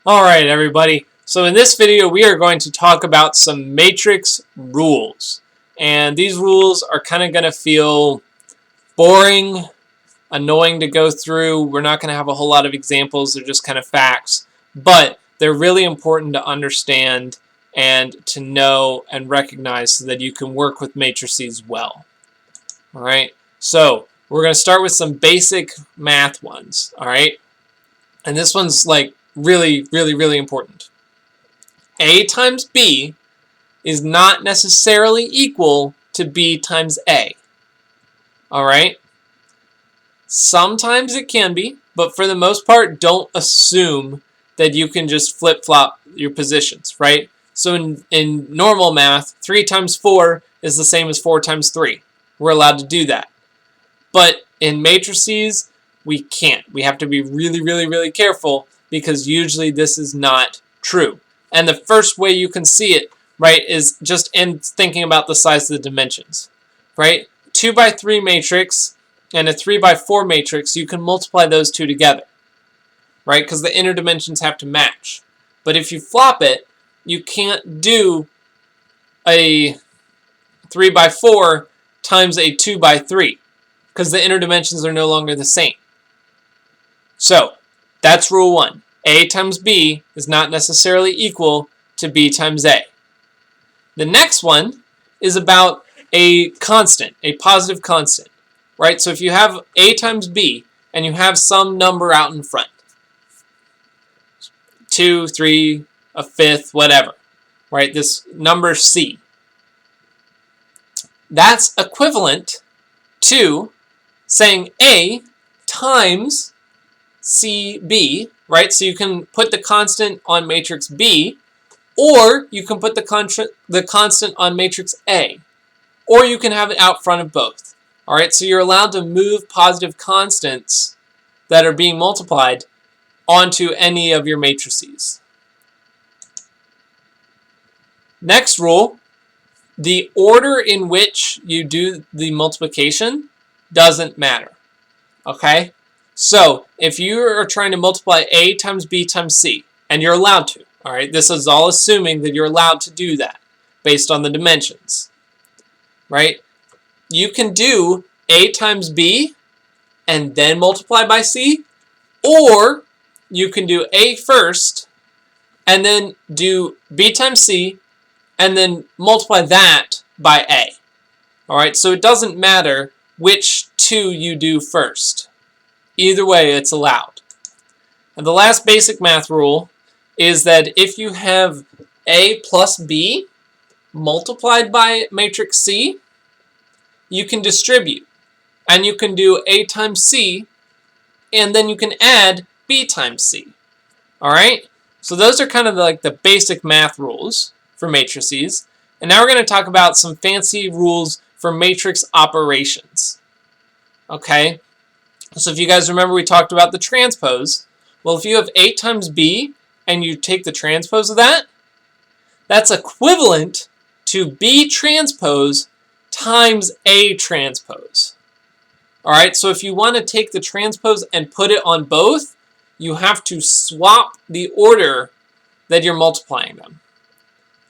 Alright everybody, so in this video we are going to talk about some matrix rules. And these rules are kind of going to feel boring, annoying to go through. We're not going to have a whole lot of examples, they're just kind of facts. But they're really important to understand and to know and recognize so that you can work with matrices well. Alright, so we're going to start with some basic math ones. Alright, and this one's like really important. A times B is not necessarily equal to B times A. Alright? Sometimes it can be, but for the most part, don't assume that you can just flip-flop your positions, right? So in normal math, 3 times 4 is the same as 4 times 3. We're allowed to do that. But in matrices, we can't. We have to be really careful because usually this is not true. And the first way you can see it, right, is just in thinking about the size of the dimensions, right? 2 by 3 matrix and a 3 by 4 matrix, you can multiply those two together, right? Because the inner dimensions have to match. But if you flop it, you can't do a 3 by 4 times a 2 by 3 because the inner dimensions are no longer the same. So that's rule 1. A times B is not necessarily equal to B times A. The next one is about a constant, a positive constant, right? So if you have A times B and you have some number out in front, 2, 3, a fifth, whatever, right? This number C. That's equivalent to saying A times CB, right? So you can put the constant on matrix B, or you can put the constant on matrix A, or you can have it out front of both. All right, so you're allowed to move positive constants that are being multiplied onto any of your matrices. Next rule, the order in which you do the multiplication doesn't matter. Okay? So if you are trying to multiply A times B times C, and you're allowed to, all right, this is all assuming that you're allowed to do that based on the dimensions, right? You can do A times B and then multiply by C, or you can do A first and then do B times C and then multiply that by A. All right, so it doesn't matter which two you do first. Either way, it's allowed. And the last basic math rule is that if you have A plus B multiplied by matrix C, you can distribute. And you can do A times C, and then you can add B times C. Alright? So those are kind of like the basic math rules for matrices. And now we're going to talk about some fancy rules for matrix operations. Okay? So if you guys remember, we talked about the transpose. Well, if you have A times B and you take the transpose of that, that's equivalent to B transpose times A transpose. All right, so if you want to take the transpose and put it on both, you have to swap the order that you're multiplying them.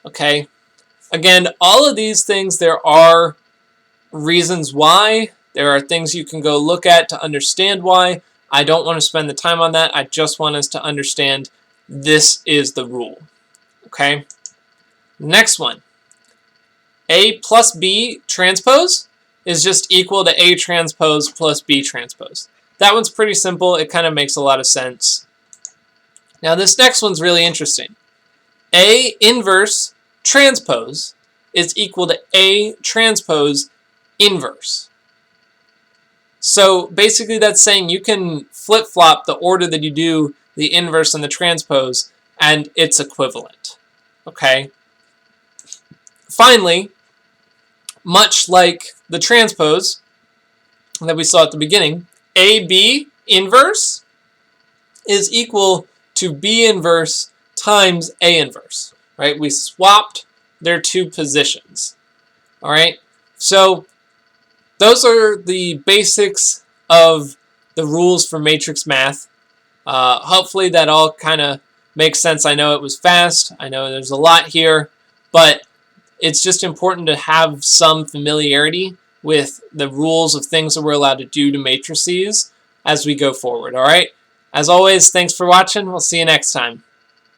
Okay? Again, all of these things, there are reasons why. There are things you can go look at to understand why. I don't want to spend the time on that. I just want us to understand this is the rule. Okay? Next one. A plus B transpose is just equal to A transpose plus B transpose. That one's pretty simple. It kind of makes a lot of sense. Now this next one's really interesting. A inverse transpose is equal to A transpose inverse. So basically that's saying you can flip-flop the order that you do the inverse and the transpose, and it's equivalent. Okay? Finally, much like the transpose that we saw at the beginning, AB inverse is equal to B inverse times A inverse. Right? We swapped their two positions. All right? So those are the basics of the rules for matrix math. Hopefully that all kind of Makes sense. I know it was fast. I know there's a lot here, but it's just important to have some familiarity with the rules of things that we're allowed to do to matrices as we go forward, all right? As always, thanks for watching. We'll see you next time.